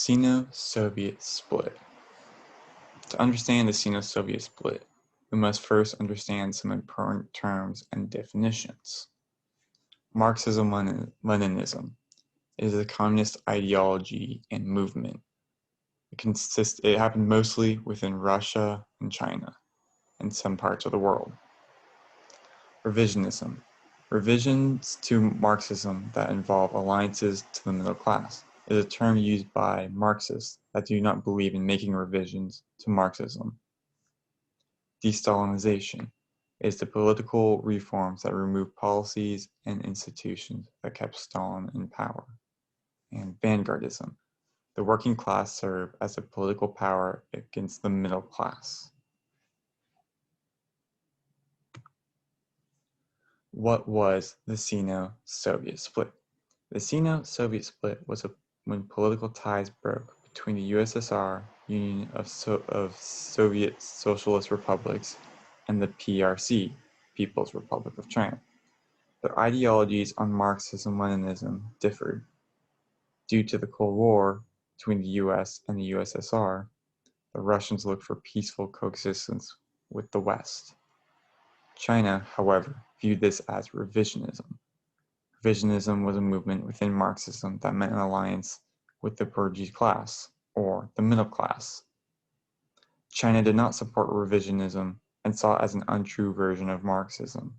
Sino-Soviet Split. To understand the Sino-Soviet Split, we must first understand some important terms and definitions. Marxism-Leninism is a communist ideology and movement. It happened mostly within Russia and China and some parts of the world. Revisionism. Revisions to Marxism that involve alliances to the middle class is a term used by Marxists that do not believe in making revisions to Marxism. De-Stalinization is the political reforms that remove policies and institutions that kept Stalin in power. And vanguardism. The working class serve as a political power against the middle class. What was the Sino-Soviet Split? The Sino-Soviet Split was when political ties broke between the USSR, Union of Soviet Socialist Republics, and the PRC, People's Republic of China. Their ideologies on Marxism-Leninism differed. Due to the Cold War between the US and the USSR, the Russians looked for peaceful coexistence with the West. China, however, viewed this as revisionism. Revisionism was a movement within Marxism that meant an alliance with the bourgeois class, or the middle class. China did not support revisionism and saw it as an untrue version of Marxism.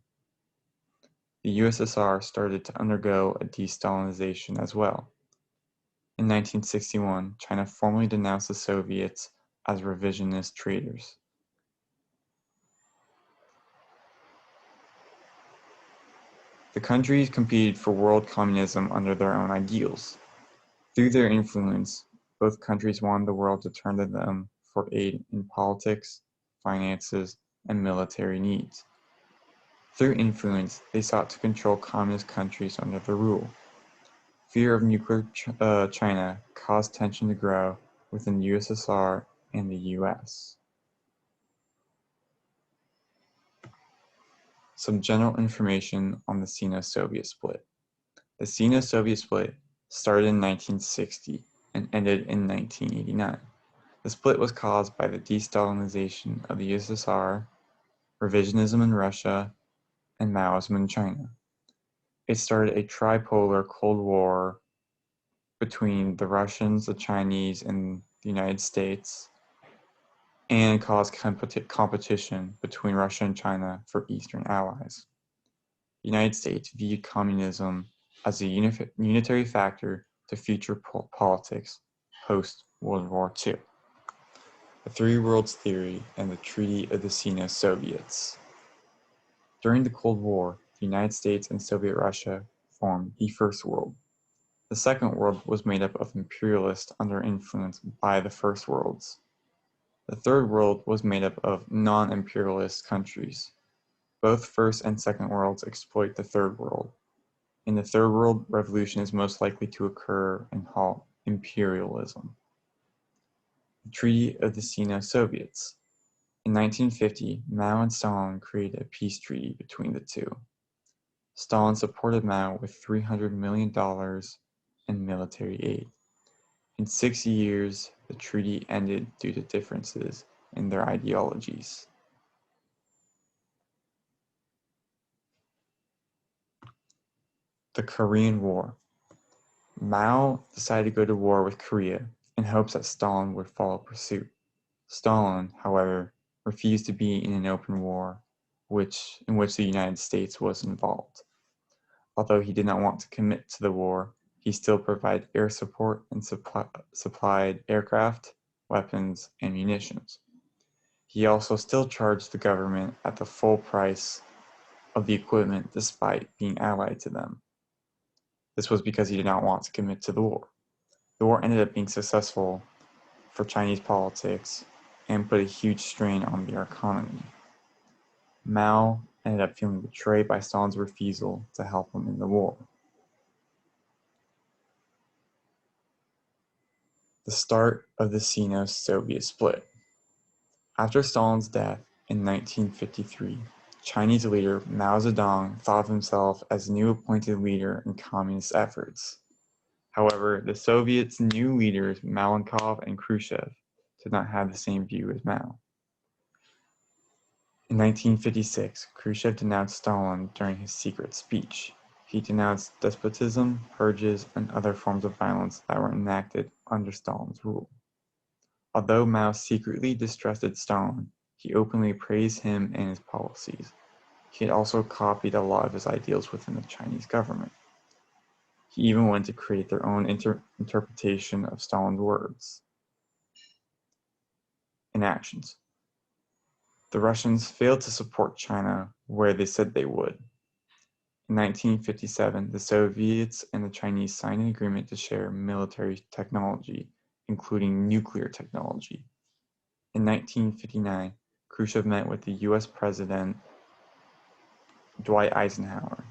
The USSR started to undergo a de-Stalinization as well. In 1961, China formally denounced the Soviets as revisionist traitors. The countries competed for world communism under their own ideals. Through their influence, both countries wanted the world to turn to them for aid in politics, finances, and military needs. Through influence, they sought to control communist countries under their rule. Fear of nuclear China caused tension to grow within the USSR and the US. Some general information on the Sino-Soviet Split. The Sino-Soviet Split started in 1960 and ended in 1989. The split was caused by the de-Stalinization of the USSR, revisionism in Russia, and Maoism in China. It started a tripolar Cold War between the Russians, the Chinese, and the United States, and caused competition between Russia and China for Eastern allies. The United States viewed communism as a unitary factor to future politics post-World War II. The Three Worlds Theory and the Treaty of the Sino-Soviets. During the Cold War, the United States and Soviet Russia formed the First World. The Second World was made up of imperialists under influence by the First Worlds. The Third World was made up of non-imperialist countries. Both First and Second Worlds exploit the Third World. In the Third World, revolution is most likely to occur and halt imperialism. The Treaty of the Sino-Soviets. In 1950, Mao and Stalin created a peace treaty between the two. Stalin supported Mao with $300 million in military aid. In 6 years, the treaty ended due to differences in their ideologies. The Korean War. Mao decided to go to war with Korea in hopes that Stalin would follow suit. Stalin, however, refused to be in an open war in which the United States was involved. Although he did not want to commit to the war, he still provided air support and supplied aircraft, weapons, and munitions. He also still charged the government at the full price of the equipment despite being allied to them. This was because he did not want to commit to the war. The war ended up being successful for Chinese politics and put a huge strain on their economy. Mao ended up feeling betrayed by Stalin's refusal to help him in the war. The start of the Sino-Soviet Split. After Stalin's death in 1953, Chinese leader Mao Zedong thought of himself as the new appointed leader in communist efforts. However, the Soviets' new leaders, Malenkov and Khrushchev, did not have the same view as Mao. In 1956, Khrushchev denounced Stalin during his secret speech. He denounced despotism, purges, and other forms of violence that were enacted under Stalin's rule. Although Mao secretly distrusted Stalin, he openly praised him and his policies. He had also copied a lot of his ideals within the Chinese government. He even went to create their own interpretation of Stalin's words and actions. The Russians failed to support China where they said they would. In 1957, the Soviets and the Chinese signed an agreement to share military technology, including nuclear technology. In 1959, Khrushchev met with the US President Dwight Eisenhower.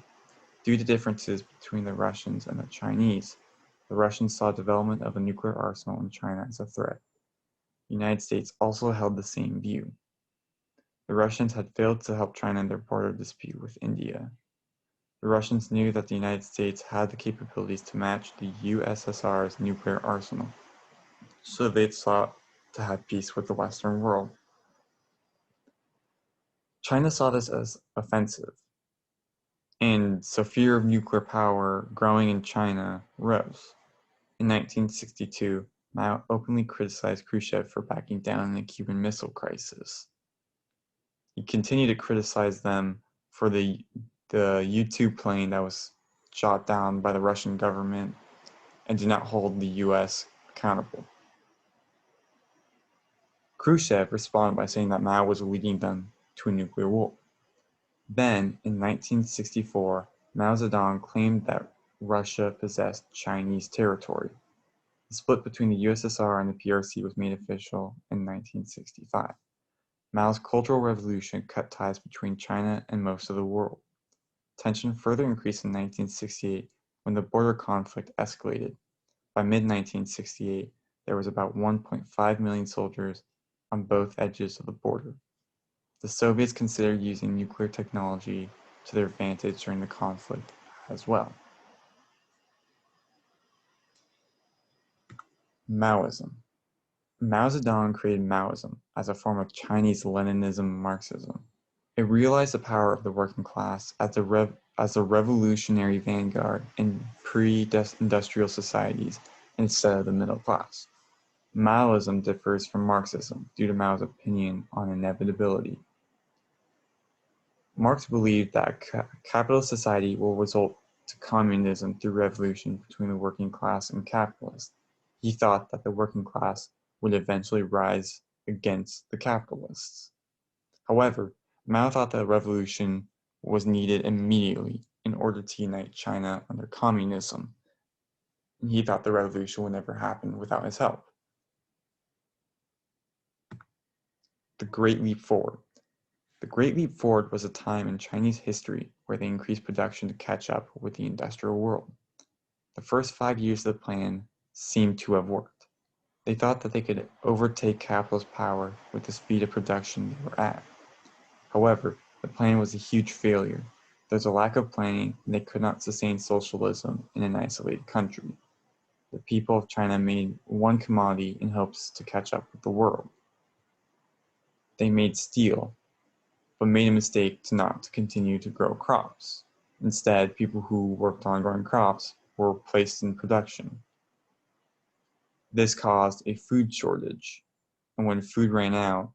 Due to differences between the Russians and the Chinese, the Russians saw development of a nuclear arsenal in China as a threat. The United States also held the same view. The Russians had failed to help China in their border dispute with India. The Russians knew that the United States had the capabilities to match the USSR's nuclear arsenal, so they sought to have peace with the Western world. China saw this as offensive, and so fear of nuclear power growing in China rose. In 1962, Mao openly criticized Khrushchev for backing down in the Cuban Missile Crisis. He continued to criticize them for the U-2 plane that was shot down by the Russian government and did not hold the US accountable. Khrushchev responded by saying that Mao was leading them to a nuclear war. Then, in 1964, Mao Zedong claimed that Russia possessed Chinese territory. The split between the USSR and the PRC was made official in 1965. Mao's Cultural Revolution cut ties between China and most of the world. Tension further increased in 1968 when the border conflict escalated. By mid-1968, there was about 1.5 million soldiers on both edges of the border. The Soviets considered using nuclear technology to their advantage during the conflict as well. Maoism. Mao Zedong created Maoism as a form of Chinese Leninism-Marxism. It realized the power of the working class as a revolutionary vanguard in pre-industrial societies instead of the middle class. Maoism differs from Marxism due to Mao's opinion on inevitability. Marx believed that capitalist society will result to communism through revolution between the working class and capitalists. He thought that the working class would eventually rise against the capitalists. However, Mao thought that a revolution was needed immediately in order to unite China under communism. He thought the revolution would never happen without his help. The Great Leap Forward. The Great Leap Forward was a time in Chinese history where they increased production to catch up with the industrial world. The first 5 years of the plan seemed to have worked. They thought that they could overtake capitalist power with the speed of production they were at. However, the plan was a huge failure. There was a lack of planning, and they could not sustain socialism in an isolated country. The people of China made one commodity in hopes to catch up with the world. They made steel, but made a mistake not to continue to grow crops. Instead, people who worked on growing crops were placed in production. This caused a food shortage, and when food ran out,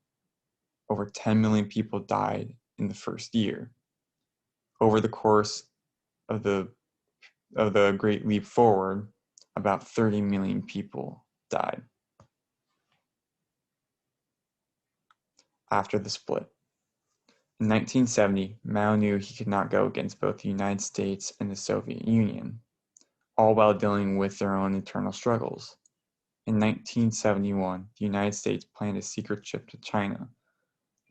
over 10 million people died in the first year. Over the course of the Great Leap Forward, about 30 million people died. After the split. In 1970, Mao knew he could not go against both the United States and the Soviet Union, all while dealing with their own internal struggles. In 1971, the United States planned a secret trip to China.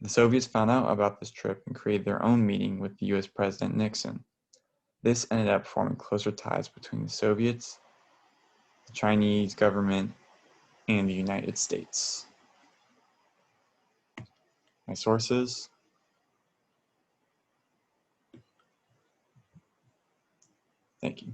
The Soviets found out about this trip and created their own meeting with the US President Nixon. This ended up forming closer ties between the Soviets, the Chinese government, and the United States. My sources. Thank you.